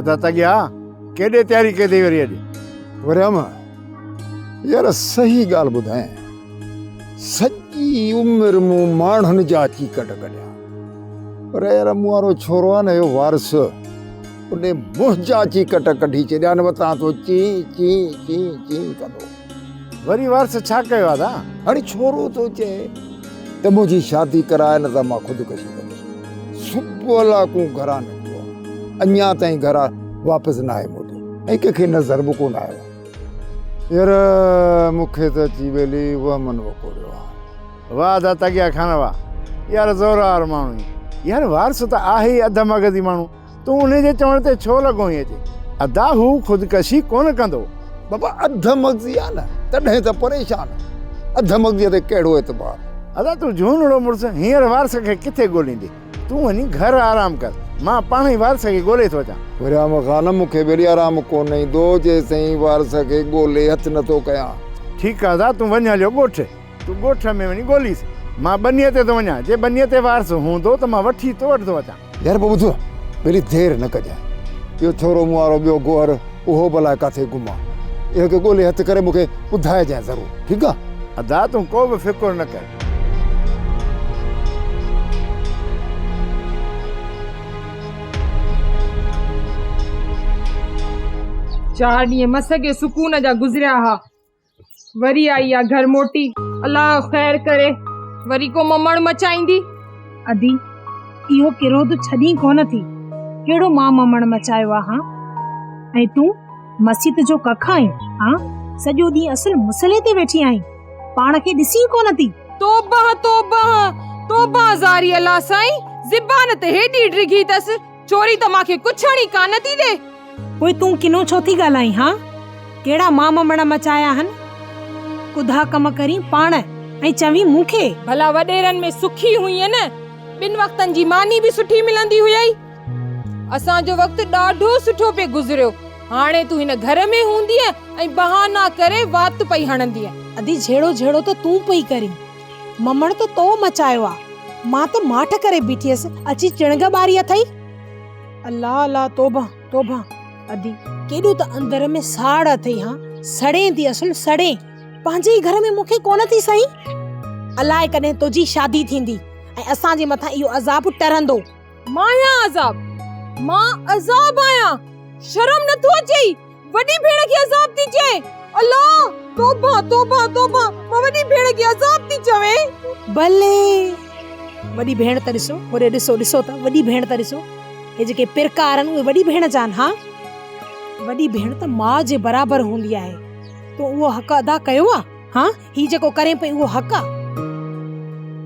अदा तगिया केॾे तयारी कई वरी अॼु? वरियाम यार सही ॻाल्हि ॿुधाए, सॼी उमिरि मूं माण्हुनि जा अची कढ कढिया, पर यार मूं वारो छोरो आहे न इहो वारस, उन मुंहिंजा अची कट कढी छॾिया न वतां तो ची ची ची ची कंदो। वरी वारस छा कयो अदा? हाणे छोरो थो चए त मुंहिंजी शादी कराए न त मां ख़ुदकशी कंदुसि। सुबुह लाकूं घरां निकितो, अञा ताईं घरां वापसि न आहे मोटियो, ऐं कंहिंखे नज़र बि कोन आयो। यार मूंखे त अची वेली उहा मन वकोड़ियो आहे। वाह अदा तगिया खान वाह, यार ज़ोरार माण्हू यार, वारस त आहे ई अध मग़ज़ी माण्हू, तूं उनजे चवण ते छो लॻो ईअं अचे? अदा हू ख़ुदकशी कोन कंदो। बाबा अध मग़ज़ी आहे न, तॾहिं त परेशान। अध मग़ज़ीअ ते कहिड़ो एतबार? अदा तूं झूनड़ो मुड़ुसु हींअर वारस खे किथे ॻोल्हींदी? तूं वञी घर आराम कर, मां पाण ई वारस खे ॻोल्हे थो अचां। वरियाम ख़ान मूंखे वरी आराम कोन ईंदो जेसिताईं वारस खे ॻोल्हे हथु नथो कयां। ठीकु आहे अदा, तूं वञ हलियो ॻोठ, तूं ॻोठ में वञी ॻोल्हीसि, मां बनीअ ते थो वञा। जे बनीअ ते वारस हूंदो त मां वठी तो वठंदो अचां। यार पोइ ॿुधो, वरी देरि न कजांइ। इहो छोरो मूं वारो ॿियो गोहर उहो भला किथे घुमां, इहो खे ॻोल्हे हथु करे मूंखे ॿुधाइजांइ ज़रूरु, ठीकु आहे? अदा तूं को बि फ़िकुर न कर। चार ॾींहं मस के सुकून जा गुज़रिया हा, वरी आई आ घर मोटी, अल्लाह ख़ैर करे, वरी को ममण मचाईंदी। अदी इहो किरोध छॾी कोन थी, केड़ो मां ममण मचायो आ? हां ऐं तूं मस्जिद जो कख आहीं? हां सॼो ॾींहुं असल मसले ते वेठी आहीं, पाण खे ॾिसी कोन थी? तौबा तौबा तौबा ज़ारी अल्लाह साईं, ज़बान ते हेॾी डिघी तस, चोरी त मांखे कुछड़ी कान थी दे। पोइ तूं किनो छो थी ॻाल्हाई? हां केड़ा मां ममण मचाया हन? कुधा कम करी पाण ऐं चवी मूंखे। भला वॾेरनि में सुखी हुई न, ॿिन वक्तनि जी मानी बि सुठी मिलंदी हुई। असांजो वक्त ॾाढो सुठो पे गुज़रियो, हाणे तूं हिन घर में हूंदी ऐं बहाना करे वात पई हणंदी। अदी झेड़ो झेड़ो त तूं पई करी, ममण त तो मचायो आ, मां त माठ करे बीठी हुअसि, अची चिणग ॿारी अथई। अल्लाह अल्लाह तौबा तौबा। अदी केॾो त अंदर में साड़ अथई। हां सड़े थी, असल सड़े पंहिंजे ई घर में मूंखे कोन थी सही। अलाए कॾहिं तुंहिंजी शादी थींदी ऐं असांजे मथां इहो अज़ाब टरंदो। माया अज़ाब? मां अज़ाब आया? शर्म नथो अचे? वॾी भेण खे अज़ाब थी चए? अल्लाह तौबा तौबा तौबा, मां वॾी भेण खे अज़ाब थी चवे? भले वॾी भेण त ॾिसो, होरे ॾिसो ॾिसो त वॾी भेण त ॾिसो, हे जेके पिरकार आहिनि उहे वॾी भेण जान। हां वॾी भेण त मां जे बराबर हूंदी आहे, तो उहो हक़ अदा कयो आ? हां ही जेको करे पई उहो हक़ आ?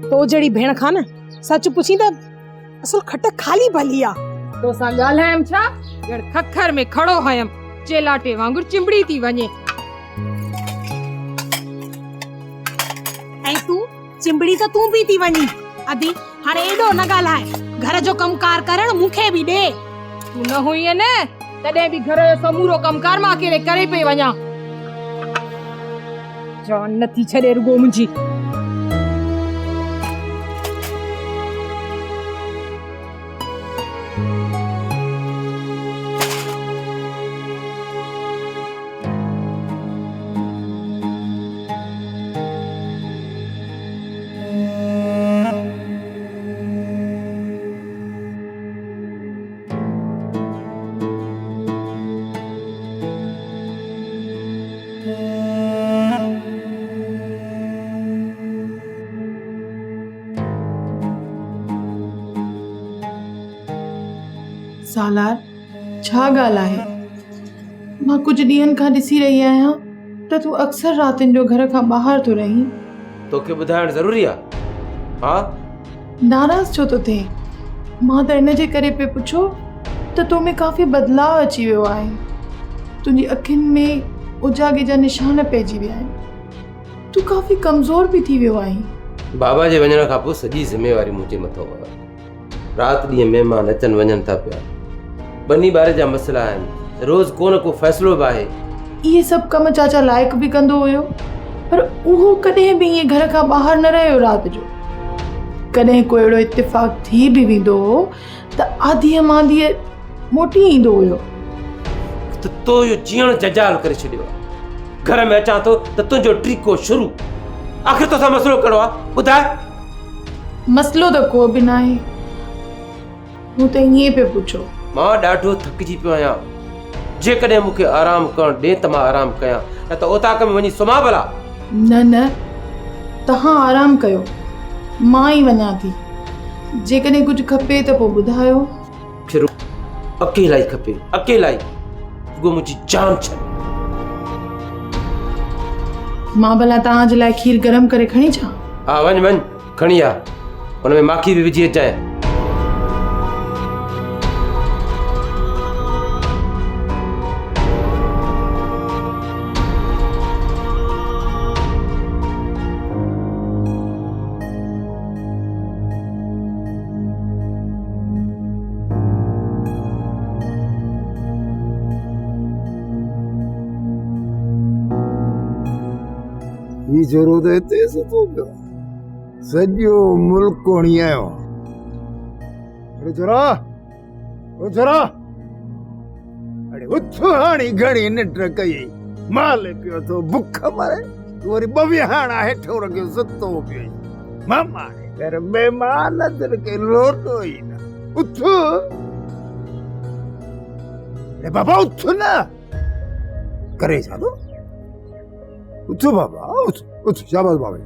तो जड़ी भेण खान सच पुछी त असल खट खाली भली आ। तो सां ॻाल्हायम छा? ॼण खखर में खड़ो हयम, चेलाटे वांगुर चिंबड़ी थी वञे। ऐं तूं चिंबड़ी त तूं भी थी वञी। अदी हाणे एॾो न ॻाल्हाए, घर जो कमकार करण मूंखे बि ॾे। तूं न हुई न, तॾहिं बि घर जो समूरो कमकार मां अकेले करे पई वञा। जान नथी छॾे रुगो मुंहिंजी। सालार छा ॻाल्हि आहे? मां कुछ ॾींहंनि खां ॾिसी रही आहियां त तूं अक्सर रातिनि जो घर खां ॿाहिरि थो रहीं। तोखे ॿुधाइण ज़रूरी आहे? हा नाराज़ छो थो थिए? मां त इन जे करे पे पुछो त तो में काफ़ी बदलाव अची वियो आहे। तुंहिंजी अखियुनि में उजागे जा निशान पइजी विया आहिनि, तूं काफ़ी कमज़ोर बि थी वियो आहीं। बाबा जे वञण खां पोइ सॼी ज़िम्मेवारी मुंहिंजे मथां आहे। राति ॾींहं महिमान अचनि वञनि था पिया, बनी ॿार जा मसइला आहिनि, रोज़ को न को फ़ैसिलो बि आहे। इहे सभु कम चाचा लाइक़ बि कंदो हुयो, पर उहो कॾहिं बि ईअं घर खां ॿाहिरि न रहियो राति जो। कॾहिं को अहिड़ो इत्तेफ़ाक़ थी बि वेंदो हो त आधीअ मांधीअ मोटी ईंदो हुयो। त तो यो जीअण जजाल करे छॾियो आहे। घर में अचां थो त तुंहिंजो ट्रीको शुरू। आख़िर तोसां मसइलो कहिड़ो आहे ॿुधाए? मसलो त को बि न आहे, मूं त ईअं पियो पुछो। मां ॾाढो थकिजी पियो आहियां। जेकॾहिं मूंखे आराम करणु ॾे त मां आराम कयां, न त ओताक में वञी सुम्हां भला। न न, तव्हां आराम कयो, मां ई वञां थी। जेकॾहिं कुझु खपे त पोइ ॿुधायो। फिर अकेला ई खपे, अकेला ई, रुॻो मुंहिंजी जान छॾ। मां भला तव्हांजे लाइ खीर गरम करे खणी अचां? हा वञ वञ, खणी आ, हुन में माखी बि विझी अचां। ही छोरो त हिते सुठो पियो, सॼो मुल्क कोणी आयो। अरे छोरा, ओ छोरा, अरे उथ हाणी घणी निंड कई, माल पियो थो बुख मरे, तूं वरी बविहाणा हेठो रखियो सुतो पियो। मामा घर महिमान दिल के लोटो ई न, उथ। अरे बाबा उथ न, करे छा थो? उठ बाबा, उठ उठ, शाबाश बाबा।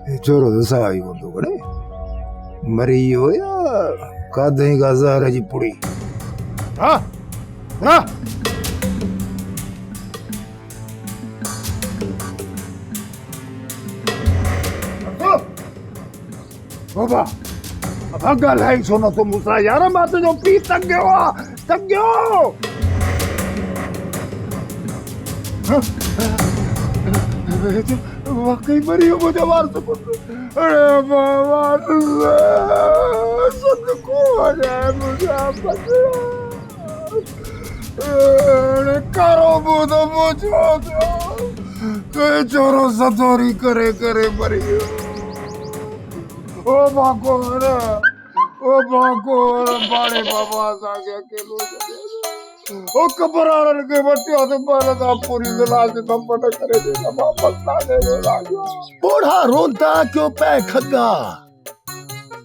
ये छोरो तो साई को तो करे मरी हो या कादे का ज़हर जी पुड़ी। हाँ हाँ बाबा, अब अगल है सोना तो मुसा यार माते जो पी तक गयो। वाकई मरी हो मुझे मार सको। अरे बाबा सदको हो जाए मुझे अरे करो बुधो मुझो तो चोरो सतोरी करे करे मरी हो। ओ बाको रे, ओ बाको बाड़े बाबा सागे अकेलो ओ कबरारन के बच्चे तो पहले तो पूरी लाज कंपट करे दे वापस ला दे लाज। बूढ़ा रोंदा क्यों पे खगा?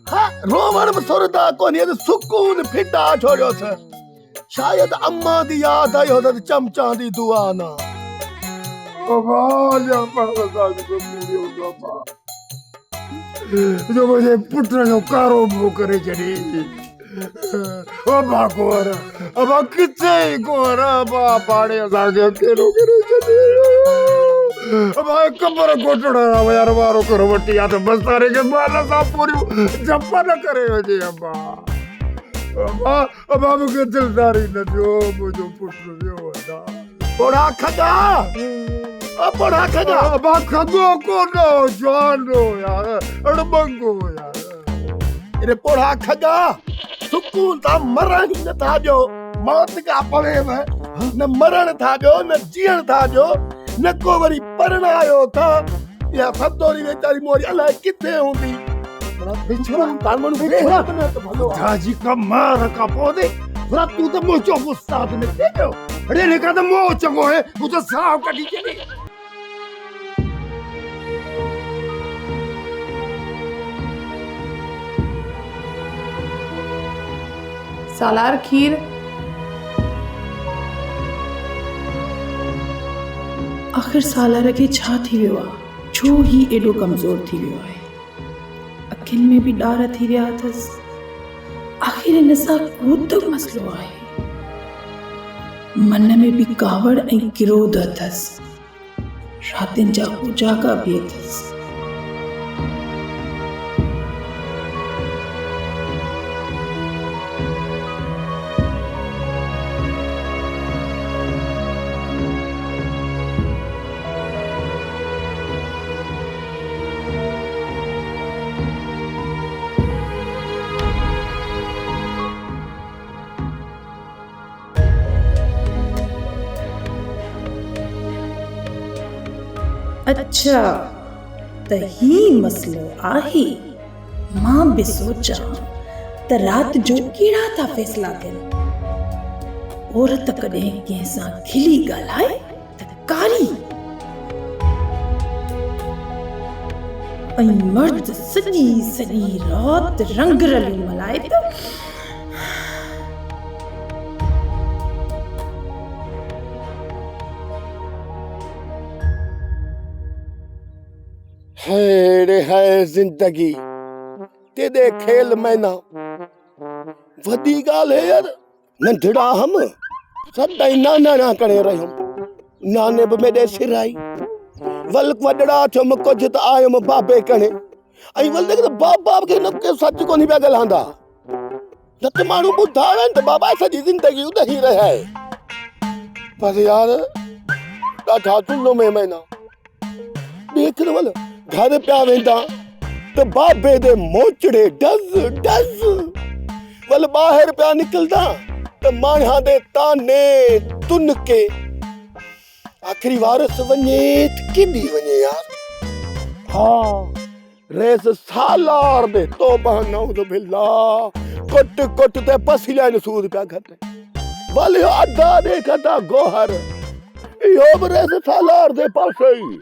हां रोवण में सुरदा कोनी तो सुकून फिटा छोड़ियो छ। शायद अम्मा दी याद आई हो तो चमचा दी दुआ ना। ओ बाजा पर साज को पूरी हो बाबा, जो मुझे पुत्र जो कारो बो करे चढ़ी। ओ बाकोर अब किथे कोरा बा पाड़े सागे अकेलो करे चले। अब कबर कोटड़ा यार वारो करो वटी या तो बस्तारे के बाला सा पूरी जप्पा न करे हो जी। अब के दिलदारी न जो मुझो पुत्र जो वदा बड़ा खदा, अब बड़ा खदा, अब खदो को नो जानो यार अड़बंगो यार। इने पोड़ा खदा सुकून था मरण ही न था जो, मौत का पवे में न मरण था जो, न जीण था जो, न को वरी परण आयो था या सदोरी बेचारी मोरी अलाए किथे हुंदी। बिछड़ा तालमन बिछड़ा त भलो जाजी का मार का पोदे थोड़ा तू तो मोचो गुस्सा ने देखो। अरे ने का तो मो चंगो है तू तो साव कटी चली। सालार खीर आखिर सालार के छा थी वियो आहे, छो ही एडो कमजोर थी वियो आहे। अखियुनि में भी ॾार थी विया अथसि। आखिर हिन सां को त मसलो आहे। मन में भी कावड़ ऐं क्रोध अथसि। रातिनि जा उजागा भी अथसि। अच्छा त ही मसलो आहे। मां भी सोचा त रात जो कहिड़ा था फ़ैसला कनि। औरत कॾहिं कंहिं सां खिली ॻाल्हाए त कारी, ऐं मर्द सॼी सॼी रात रंग रलियूं मल्हाए त हेड़े है जिंदगी तेरे खेल मैना वधी ॻाल्हि है यार। नंढड़ा हम सदाई नाना ना करे रहियो, नाने बि मेॾे सिराई वल वॾड़ा थियुमि कुझु त आयुमि बाबे कणे, ऐं वल त बाप खे न के सच कोन्ह पिया ॻाल्हाईंदा, न त माण्हू ॿुधा आहिनि त बाबा सॼी ज़िंदगी उॾही रहिया आहे। पर यार ॾाढा ज़ुल्म में मैना देख न वल घर पिया वेंदा त बाबे दे मोचड़े डज़ डज़, वल ॿाहिरि पिया निकिरंदा त माण्हा दे ताने तुनके, आख़िरी वारस वञे त किॾी वञे यार। हाँ रेस सालार दे तौबा नऊज़ बिल्लाह कुट कुट ते पसीलाइन सूद पिया घटे, वल यो अदा देखदा गोहर इहो बि रेस सालार दे पासे ई,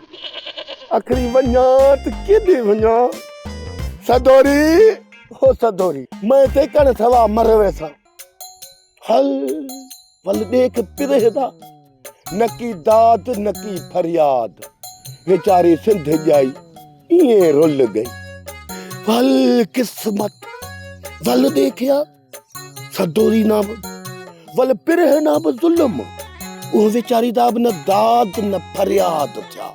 आख़िरी वञा त किॾी वञा। सदोरी हो सदोरी मैं ते कण सवा मर वेसा, हल वल देख पिरहदा न की दाद न की फरियाद, बेचारी सिंध जाई इए रुल गई। वल किस्मत वल देखिया सदोरी ना वल पिरह ना बि ज़ुल्म, वो बेचारी दा न दाद न फरियाद थिया।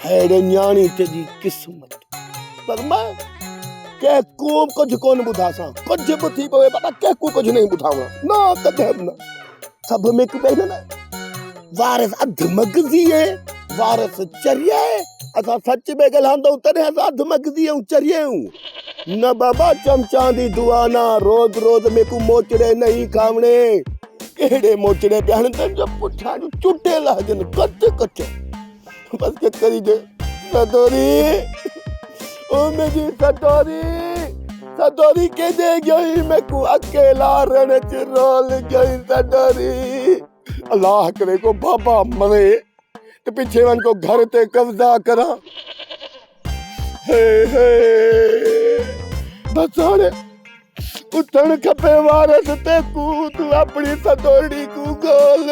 हेड़े न्याणी तेजी किस्मत, पर मैं कंहिंकू कुझु कोन ॿुधासां, कुझु बि थी पवे पर कंहिंकू कुझु नहीं ॿुधावां, न कॾहिं बि न। सभु में हिकु न वारस अधु मगज़ी आहे, वारस चरिया आहे, असां सच में ॻाल्हाईंदो तॾहिं असां अधु मगज़ी ऐं चरिया आहियूं। न बाबा चमचा दी दुआ ना रोज़ रोज़ में को मोचड़े नहीं खावणे, कहिड़े मोचड़े पिया हणनि त पुठियां चुटे लहजनि कच कच, बस के करी दे सदोरी ओ मेरी सदोरी, सदोरी के दे गई मैं को अकेला रण च रोल गई सदोरी। अल्लाह करे को बाबा मरे तो पीछे वन को घर ते कब्जा करा। हे हे बस हाणे उठण खपे वारस ते कूद अपनी सदोरी को गोल।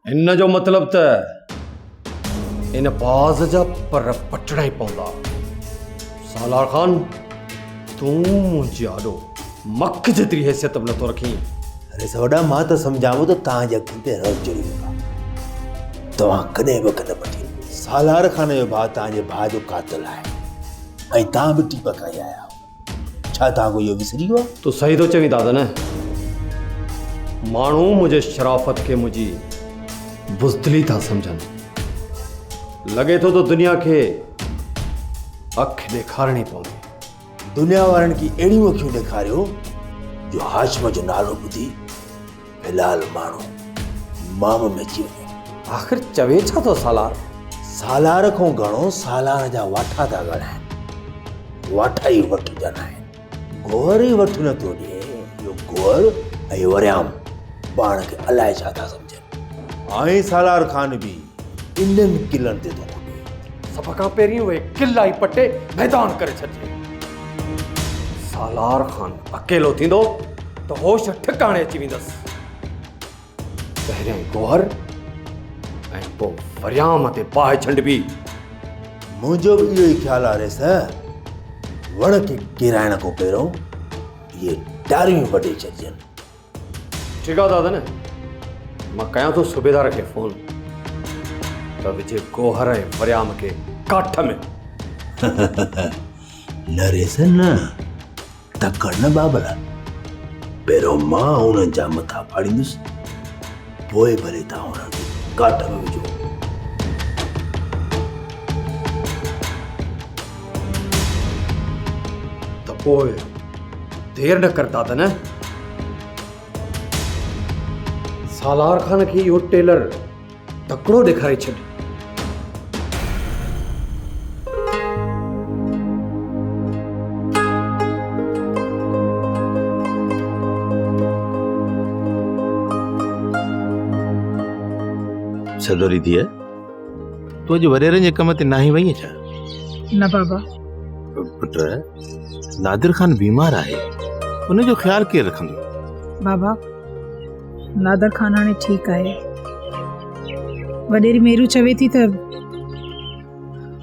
इन जो मतलब त इन बाज़ जा पर पटड़ा ही पवंदा। सालार खान तूं मुंहिंजी आॾो मख जेतिरी हैसियत बि नथो रखी। अरे सवड़ा मां त सम्झावो त तव्हांजे अखियुनि ते रस चढ़ी वियो, तव्हां कॾहिं बि कन पटी। सालार खान जो भाउ तव्हांजे भाउ जो कातिल आहे ऐं तव्हां बि टीप खाई आया आहियो, छा तव्हां को इहो विसरी वियो? तूं सही थो चवीं दादा न, माण्हू मुंहिंजे शराफ़त खे मुंहिंजी बुज़दिली था सम्झनि। लॻे थो त दुनिया खे अखि ॾेखारणी पवंदी। दुनिया वारनि खे अहिड़ियूं अखियूं ॾेखारियो जो हाशिम जो नालो ॿुधी फिलहाल माण्हू माम में अची वञे। आख़िर चवे छा थो सालार? सालार खां घणो सालार जा वाठा था ॻाल्हाइनि, वाठा ई वठजंदा आहिनि, गोहर ई वठ नथो ॾिए। इहो गोहर ऐं वरियाम पाण खे अलाए छा था सम्झनि। ऐं सालार खान बि इन्हनि किलनि ते थो खुटे। सभ खां पहिरीं उहे किला ई पटे मैदान करे छॾिजे। सालार खान अकेलो थींदो त होश ठिकाणे अची वेंदसि। पहिरियां गोहर ऐं पोइ वरियाम ते बाहि छंडबी। मुंहिंजो बि इहो ई ख़्यालु आहे रेस, वण खे किराइण खां पहिरियों इहे डारियूं वढे छॾिजनि। ठीकु आहे दादा न, मां कयां थो सूबेदार खे फ़ोन त विझे गोहर ऐं वरियाम खे काठ में। न रेस न, तकड़ न बाबरा, पहिरियों मां हुननि जा मथां फाड़ींदुसि, पोइ भले तव्हां हुननि खे काठ में विझो। त पोइ देर न कर दादा न, सालार खान खे इहो टेलर तकिड़ो ॾेखारे छॾ। सदोरी थी है तू अॼु वॾेरनि जे कम ते नाही वई छा? न बाबा। पुट नादिर खान बीमार आहे, उनजो ख्याल केरु रखंदो? बाबा नादर खान हाणे ठीकु आहे। वॾेरी मेरू चवे थी त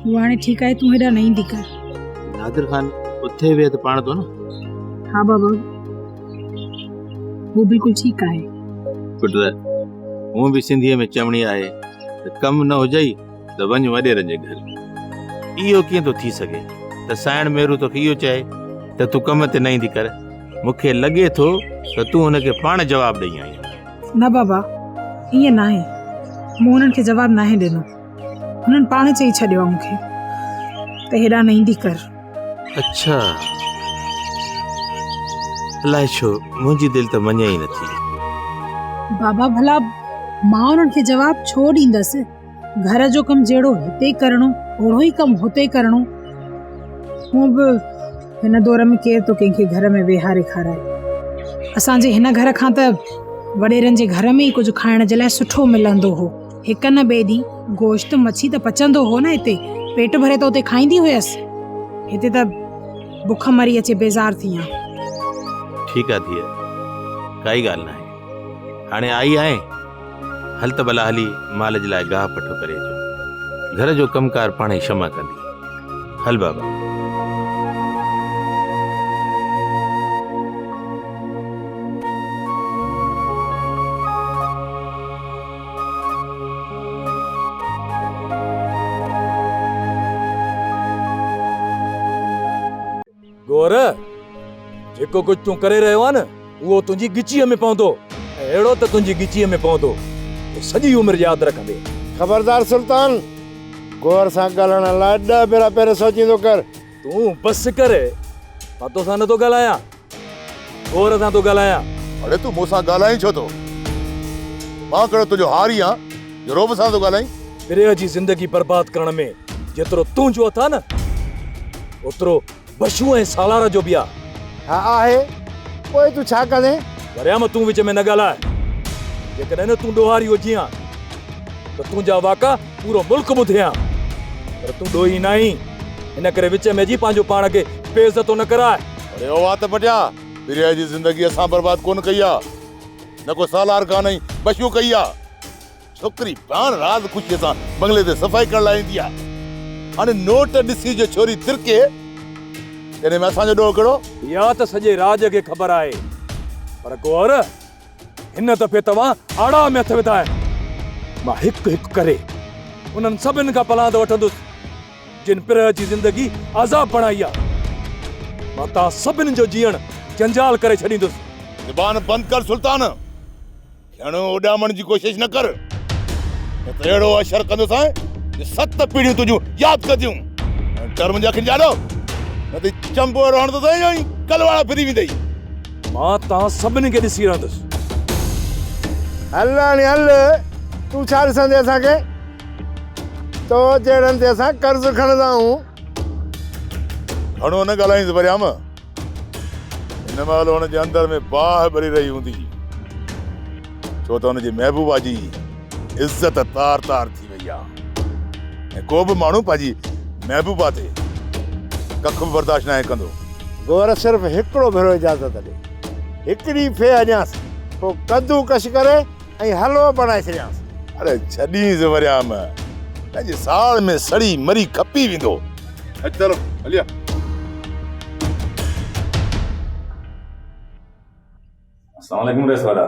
वो हाणे ठीकु आहे, तूं हेॾा न ईंदी कर। नादिर खान उथे विए त पाण तो न? हा बाबा वो बिल्कुलु ठीकु आहे। पुट हूअं बि सिंधीअ में चवणी आहे त कमु न हुजई त वञ वॾेरनि जे घर। इहो कीअं थो थी सघे त साइण मेरू तोखे इहो चए त तूं कम ते न ईंदी कर? मूंखे लॻे थो त तूं हुनखे पाण जवाबु ॾेई आई। न बाबा ईअं न आहे, मूं हुननि खे जवाबु नाहे ॾिनो, हुननि पाण चई छॾियो आहे मूंखे त हेॾा न ईंदी कर। अच्छा, अलाए छो मुंहिंजी दिलि त मञे ई नथी। बाबा भला मां हुननि खे जवाबु छो ॾींदसि? घर जो कमु जहिड़ो हिते करणो ओड़ो ई कमु हुते करणो। हूअं बि हिन दौर में केरु तो कंहिंखे घर में वेहारे खाराए। असांजे हिन घर खां त वॾेरनि जे घर में ई कुझु खाइण जे लाइ सुठो मिलंदो हो। हिक न ॿिए ॾींहुं गोश्त मच्छी त पचंदो हो न हिते, पेट भरे त उते खाईंदी हुयसि। हिते त बुख मरी अचे बेज़ार थी आहियां। ठीकु आहे धीअ, काई ॻाल्हि न आहे। हाणे आई आहे, हल त भला हली माल जे लाइ गाह पठो करे अचो। घर जो कमकार पाण ई क्षमा कंदी। हल बाबा। गौर, जेको कुछ तूं करे रहियो आहे न उहो तुंहिंजी गिचीअ में पवंदो, अहिड़ो त तुंहिंजी गिचीअ में पवंदो तो सॼी उमिरि यादि रखंदे। ख़बरदार सुल्तान, गौर सां ॻाल्हाइण लाइ 10 भेरा पहिरियों सोचींदो कर। तूं बस करे, मां तोसां नथो ॻाल्हायां, गौर सां थो ॻाल्हायां। अरे तू मूंसां ॻाल्हाई छो थो? मां कहिड़ो तुंहिंजो हारी आं जो रोब सां थो ॻाल्हाई? फिरे जी ज़िंदगी बर्बाद करण में जेतिरो तुंहिंजो हथ आहे न, ओतिरो बशू ऐं सालार जो बि आहे। हा आहे, पोइ तूं छा कंदे? वरियाम तूं विच में न ॻाल्हाए। जेकॾहिं न तूं ॾोहारी हुजी हां त तुंहिंजा वाका पूरो मुल्क ॿुधे हां, पर तूं ॾोही न आहीं, हिन करे विच में जी पंहिंजो पाण खे बेइज़तो न कराए। अरे ओ वात पटिया, फिरे जी ज़िंदगी असां बर्बाद कोन कई आहे, न को सालार कान आई बशू कई आहे। छोकिरी पाण रात ख़ुशीअ सां बंगले ते सफ़ाई करण लाइ ईंदी आहे। हाणे नोट ॾिसी जो छोरी तिरके तेरे में असांजो ॾोह कहिड़ो? या त सॼे राज खे ख़बर आहे, पर गौर हिन दफ़े तव्हां आड़ा में हथ विधा आहिनि। मां हिकु हिकु करे उन्हनि सभिनि खां पलांद वठंदुसि जिन पिरह जी ज़िंदगी आज़ाब बणाई आहे। मां तव्हां सभिनि जो जीअण जंजाल करे छॾींदुसि। ज़ुबान बंदि कर सुल्तान, खियणो उॾामण जी कोशिशि न कर, न त अहिड़ो अशर कंदुसि जो 7 पीढ़ियूं तुंहिंजूं यादि कंदियूं। डर मुंहिंजा खिन ॼाणो, न त चंबो रहण तो सही कलवाड़ा फिरी वेंदई। मां तव्हां सभिनि खे ॾिसी रहंदुसि। हल हाणे हल, तूं छा ॾिसंदे असांखे? तो जहिड़नि ते असां कर्ज़ खणंदा आहियूं। घणो न ॻाल्हाईंसि वरियाम, हिन महिल हुनजे अंदर में बाहि भरी रही हूंदी, छो त हुनजी महबूबा जी इज़त तार तार थी वई आहे। ऐं को बि माण्हू पंहिंजी महबूबा ते कख बि बर्दाश्त न कंदो। गौर सिर्फ़ु हिकिड़ो भेरो इजाज़त ॾे, हिकिड़ी फे अञासि, पोइ कद्दू कश करे ऐं हलवो बणाए छॾियांसि। अरे छॾींसि वरियाम, पंहिंजे साल में सड़ी मरी खपी वेंदो। चलो हलिया। अस्सलाम वालेकुम रेसवाला।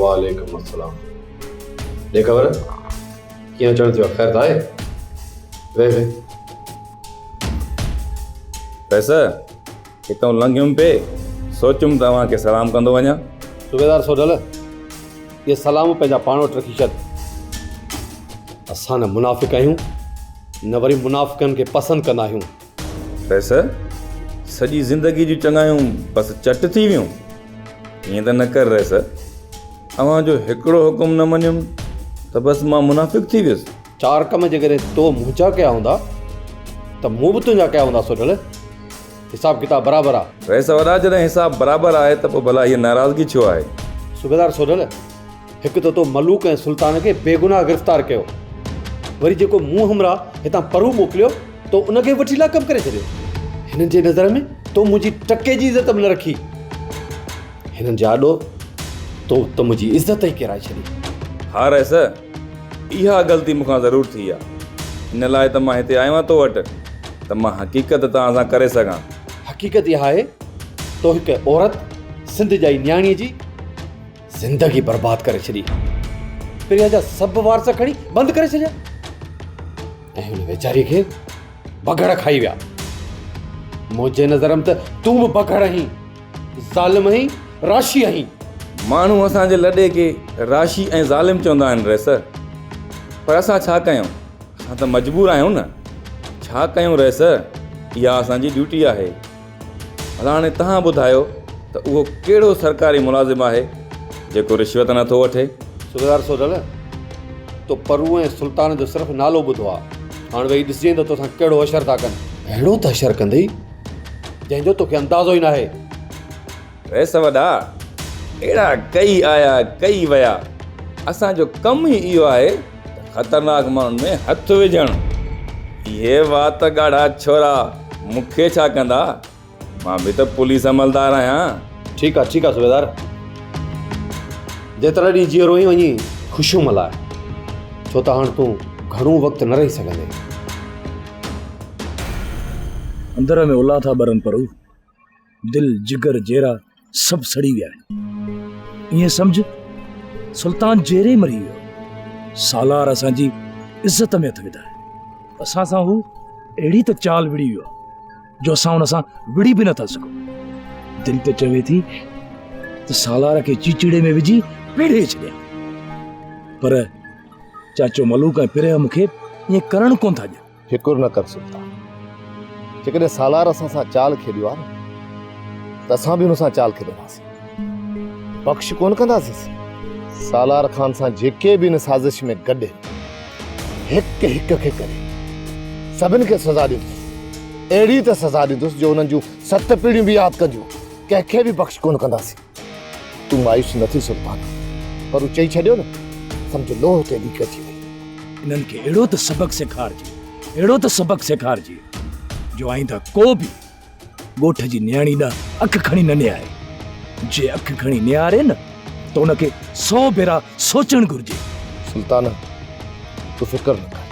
वालेकुम अस्सलाम। ॾे ख़बर कीअं अचणु थियो? ख़ैर त आहे? वे पैसा हितां लंघियुमि पे, सोचुमि तव्हांखे सलाम कंदो वञा। सूबेदार सोडल, ये सलाम पंहिंजा पाण वटि रखी छॾ। असां न मुनाफ़िक़ आहियूं, न वरी मुनाफ़िक़नि खे पसंदि कंदा आहियूं। पैसा सॼी ज़िंदगी जूं चङायूं बसि चट थी वियूं। ईअं त न कर रहिस, तव्हांजो हिकिड़ो हुकुम न मञियुमि त बसि मां मुनाफ़िक़ थी वियुसि। 4 कम जेकॾहिं तो मुंहिंजा कया हूंदा त मूं बि तुंहिंजा कया हूंदा सोडल। हिसाब किताब बराबरि आहे। रहिस वॾा, जॾहिं हिसाब बराबरि आहे त पोइ भला हीअ नाराज़गी छो आहे? सूबेदार सोडल, हिकु तो मलूक ऐं सुल्तान खे बेगुनाह गिरफ़्तार कयो, वरी जेको मुंहुं हमरा हितां परू मोकिलियो तो उनखे वठी लाकम करे छॾियो। हिननि जे नज़र में तो मुंहिंजी टके जी इज़त बि न रखी। हिननि जा आॾो तो त मुंहिंजी इज़त ई किराए छॾी। हा रहिस, इहा ग़लती मूंखां ज़रूरु थी आहे। इन लाइ त मां हिते आयो आहियां तो वटि त मां हक़ीक़त तव्हां सां करे सघां। हक़ीक़त इहा आहे तो हिकु औरत सिंध जा ई न्याणीअ जी ज़िंदगी बर्बाद करे छॾी। पहिरियां जा सभु वारस खणी बंदि करे छॾिया ऐं हुन वेचारीअ खे बगड़ खाई विया। मुंहिंजे नज़र में त तूं बि बगड़ आहीं, ज़ालिम आहीं, राशी आहीं। माण्हू असांजे लॾे खे राशी ऐं ज़ालिम चवंदा आहिनि रहिस, पर असां छा कयूं? असां त मजबूर आहियूं न। छा कयूं रहिस, इहा असांजी ड्यूटी आहे। भला हाणे तव्हां ॿुधायो त उहो कहिड़ो सरकारी मुलाज़िम आहे जेको रिश्वत नथो वठे? सूबेदार सोडल, तो परू ऐं सुल्तान जो सिर्फ़ु नालो ॿुधो आहे। हाणे वेही ॾिसजांइ त तोसां कहिड़ो अशर था कनि। अहिड़ो त अशर कंदई जंहिंजो तोखे अंदाज़ो ई न आहे। रहिस वॾा, अहिड़ा कई आया कई विया। असांजो कमु ई इहो आहे त ख़तरनाक माण्हुनि में हथु विझणु। इहे वात ॻाढ़ा छोरा मूंखे छा कंदा? मां बि त पुलिस अमलदार आहियां। ठीकु आहे सूबेदार, जेतिरा ॾींहं जीअं रोई वञी ख़ुशियूं मल्हाए, छो त हाणे तूं घणो वक़्तु न रही सघंदे। अंदर में उला था ॿरनि परू, दिल जिगर जेरा सभु सड़ी विया आहिनि। ईअं सम्झ सुल्तान जेरे मरी वियो, सालार असांजी इज़त में हथु विधाए। असां सां हू अहिड़ी त चाल विड़ी वियो जो असां हुन सां विड़ी बि नथा सघूं। दिलि त चवे थी त सालार खे चीचड़े में विझी पेड़े छॾिया, पर चाचो मलूक ऐं पिरह मूंखे ईअं करणु कोन था ॾियनि। फिकुर न कर सुल्तान, जेकॾहिं सालार असां सां चाल खेॾियो आहे न त असां बि हुन सां चाल खेॾंदासीं, बख़्श कोन कंदासीं। सालार ख़ान सां जेके बि हिन साज़िश में गॾु हिकु हिकु खे करे सभिनि खे सज़ा ॾींदुसि। अहिड़ी त सज़ा ॾींदुसि जो हुननि जूं 7 पीढ़ियूं बि यादि कंदियूं, कंहिंखे बि बख़्श कोन कंदासीं। तूं मायूस न थी सुल्तान, पर हू चई छॾियो न, सम्झ लोह ते लीक अची वई। इन्हनि खे अहिड़ो त सबक़ सेखारिजे जो आईंदा को बि ॻोठ जी न्याणी ॾांहुं अखि खणी न निहारे। जे अखि खणी निहारे न त उनखे 100 भेरा सोचणु घुरिजे। सुल्तान, तूं फिकर न कर,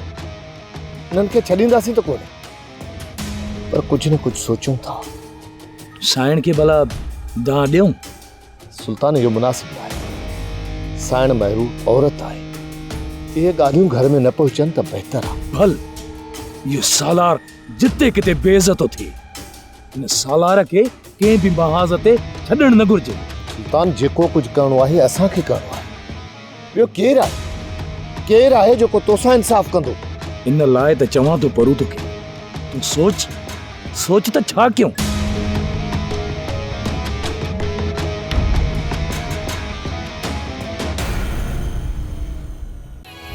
इन्हनि खे छॾींदासीं त कोन, पर कुझु न कुझु सोचूं था। साइण खे भला दां ॾियूं? सुल्तान, इहो मुनासिब आहे। साइण महिरू औरत आहे, इहे ॻाल्हियूं घर में न पहुचनि त बहितर आहे। भल, इहो सालार जिते किथे बेइज़तो थिए, इन सालार खे कंहिं बि महाज़ ते छॾणु न घुरिजे। सुल्तान, जेको कुझु करिणो आहे असांखे करिणो आहे। ॿियो केरु आहे जेको तोसां इंसाफ़ कंदो? इन लाइ त चवां थो परू तोखे, तूं सोच त छा कयूं।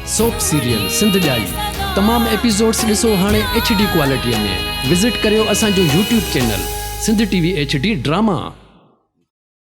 सोप सीरियल सिंध जाई तमाम एपिसोड्स ॾिसो हाणे HD क्वालिटीअ में। विज़िट करियो असांजो YouTube channel Sindh TV HD drama.